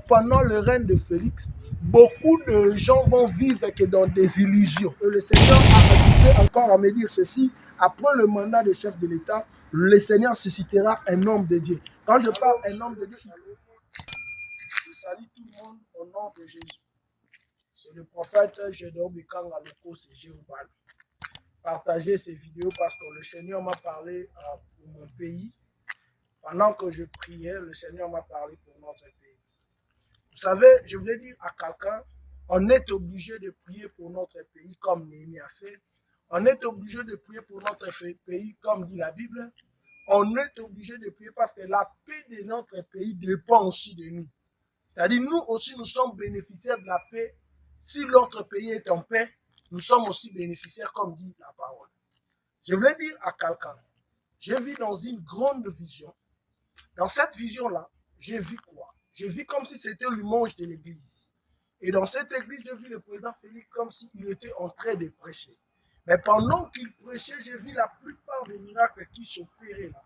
pendant le règne de Félix, beaucoup de gens vont vivre que dans des illusions. Et le Seigneur a ajouté encore à me dire ceci, après le mandat de chef de l'État, le Seigneur suscitera un homme de Dieu. Quand je parle un homme de Dieu, je salue tout le monde au nom de Jésus. C'est le prophète Gédéon Bikanga Loko, c'est Jéhobal. Partagez ces vidéos parce que le Seigneur m'a parlé pour mon pays. Pendant que je priais, le Seigneur m'a parlé pour notre pays. Vous savez, je voulais dire à quelqu'un, on est obligé de prier pour notre pays comme Néhémie a fait. On est obligé de prier pour notre pays comme dit la Bible. On est obligé de prier parce que la paix de notre pays dépend aussi de nous. C'est-à-dire, nous aussi, nous sommes bénéficiaires de la paix. Si notre pays est en paix, nous sommes aussi bénéficiaires, comme dit la parole. Je voulais dire à quelqu'un, je vis dans une grande vision. Dans cette vision-là, j'ai vu quoi? J'ai vu comme si c'était l'image de l'église. Et dans cette église, j'ai vu le président Félix comme s'il était en train de prêcher. Mais pendant qu'il prêchait, j'ai vu la plupart des miracles qui s'opéraient là.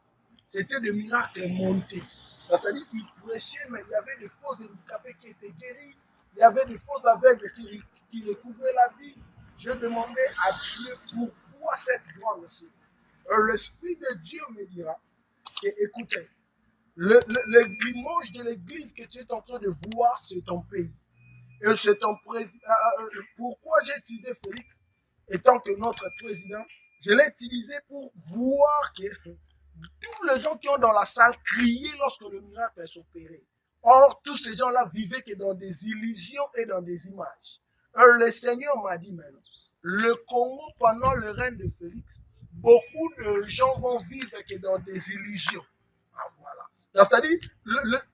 C'était des miracles montés. C'est-à-dire qu'il prêchait, mais il y avait des faux handicapés qui étaient guéris. Il y avait des faux aveugles qui recouvraient la vie. Je demandais à Dieu pourquoi cette grande signe. L'Esprit de Dieu me dira que, écoutez, l'image de l'église que tu es en train de voir, c'est ton pays. Et c'est ton président. Pourquoi j'ai utilisé Félix, étant que notre président, je l'ai utilisé pour voir que tous les gens qui ont dans la salle criaient lorsque le miracle s'opérait. Or, tous ces gens-là vivaient que dans des illusions et dans des images. Le Seigneur m'a dit maintenant, le Congo, pendant le règne de Félix, beaucoup de gens vont vivre que dans des illusions. Ah, voilà. C'est-à-dire,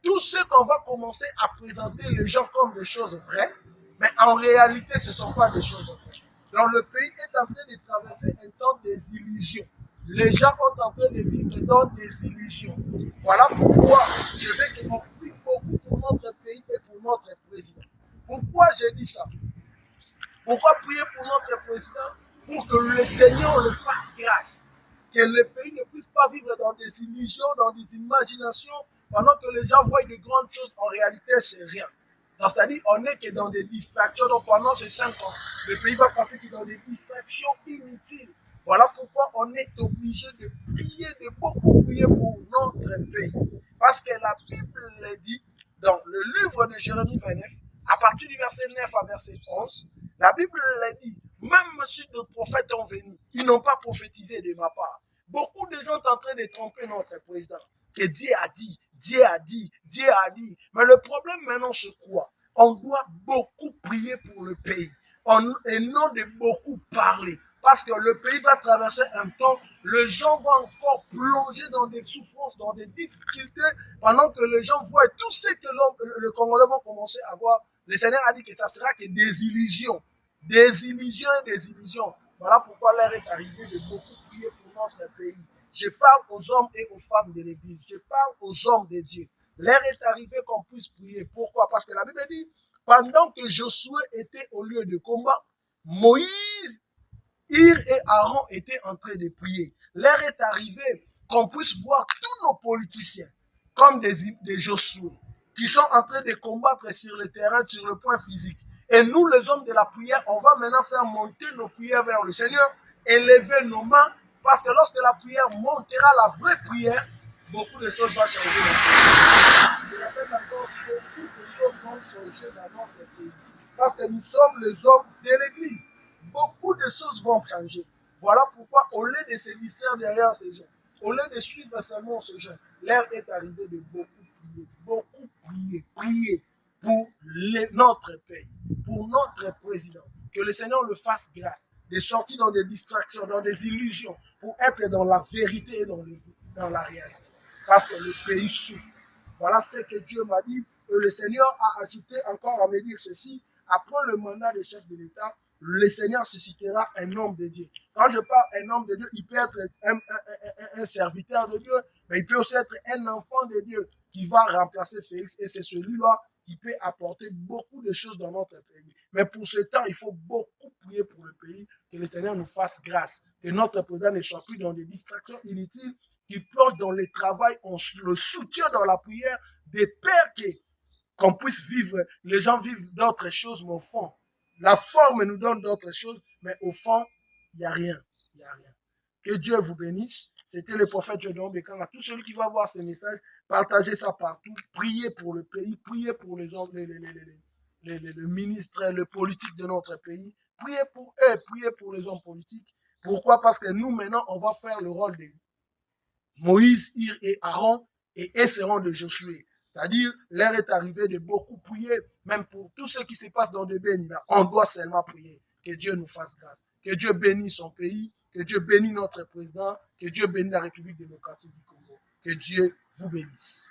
tout ce qu'on va commencer à présenter les gens comme des choses vraies, mais en réalité, ce ne sont pas des choses vraies. Donc, le pays est en train de traverser un temps des illusions. Les gens sont en train de vivre dans des illusions. Voilà pourquoi je veux qu'on prie beaucoup pour notre pays et pour notre président. Pourquoi j'ai dit ça? Pourquoi prier pour notre président? Pour que le Seigneur le fasse grâce. Que le pays ne puisse pas vivre dans des illusions, dans des imaginations, pendant que les gens voient de grandes choses, en réalité, c'est rien. C'est-à-dire, on n'est que dans des distractions. Donc, pendant ces 5 ans, le pays va passer dans des distractions inutiles. Voilà pourquoi on est obligé de prier, de beaucoup prier pour notre pays. Parce que la Bible le dit dans le livre de Jérémie 29, à partir du verset 9 à verset 11, la Bible le dit, même si d'autres prophètes ont venu, ils n'ont pas prophétisé de ma part. Beaucoup de gens sont en train de tromper notre président. Que Dieu a dit, Dieu a dit, Dieu a dit. Mais le problème maintenant, c'est quoi? On doit beaucoup prier pour le pays. Et non de beaucoup parler. Parce que le pays va traverser un temps, les gens vont encore plonger dans des souffrances, dans des difficultés, pendant que les gens voient tout ce que le Congolais vont commencer à voir. Le Seigneur a dit que ça sera que des illusions. Des illusions et des illusions. Voilà pourquoi l'heure est arrivée de beaucoup prier pour notre pays. Je parle aux hommes et aux femmes de l'Église. Je parle aux hommes de Dieu. L'heure est arrivée qu'on puisse prier. Pourquoi? Parce que la Bible dit, pendant que Josué était au lieu de combat, Moïse, Ir et Aaron étaient en train de prier. L'heure est arrivée qu'on puisse voir tous nos politiciens comme des Josué qui sont en train de combattre sur le terrain, sur le point physique. Et nous, les hommes de la prière, on va maintenant faire monter nos prières vers le Seigneur, élever nos mains, parce que lorsque la prière montera, la vraie prière, beaucoup de choses vont changer dans ce pays. Je rappelle encore, beaucoup de choses vont changer dans notre pays. Parce que nous sommes les hommes de l'Église. Beaucoup de choses vont changer. Voilà pourquoi, au lieu de se distraire derrière ces gens, au lieu de suivre seulement ces gens, l'heure est arrivée de beaucoup prier pour notre pays, pour notre président. Que le Seigneur le fasse grâce, de sortir dans des distractions, dans des illusions, pour être dans la vérité et dans la réalité. Parce que le pays souffre. Voilà ce que Dieu m'a dit. Et le Seigneur a ajouté encore à me dire ceci. Après le mandat de chef de l'État, le Seigneur suscitera un homme de Dieu. Quand je parle un homme de Dieu, il peut être un serviteur de Dieu, mais il peut aussi être un enfant de Dieu qui va remplacer Félix. Et c'est celui-là qui peut apporter beaucoup de choses dans notre pays. Mais pour ce temps, il faut beaucoup prier pour le pays, que le Seigneur nous fasse grâce, que notre président ne soit plus dans des distractions inutiles, qu'il plonge dans le travail, on le soutient dans la prière, des pères qui qu'on puisse vivre, les gens vivent d'autres choses, mais au fond, la forme nous donne d'autres choses, mais au fond, il n'y a rien. Il n'y a rien. Que Dieu vous bénisse. C'était le prophète Gédéon Bekanga. Tout celui qui va voir ce message, partagez ça partout. Priez pour le pays, priez pour les hommes, les ministres, les politiques de notre pays. Priez pour eux, priez pour les hommes politiques. Pourquoi? Parce que nous, maintenant, on va faire le rôle de Moïse, Ir et Aaron, et eux seront de Josué. C'est-à-dire, l'heure est arrivée de beaucoup prier, même pour tout ce qui se passe dans le béni. On doit seulement prier. Que Dieu nous fasse grâce. Que Dieu bénisse son pays, que Dieu bénisse notre président, que Dieu bénisse la République démocratique du Congo. Que Dieu vous bénisse.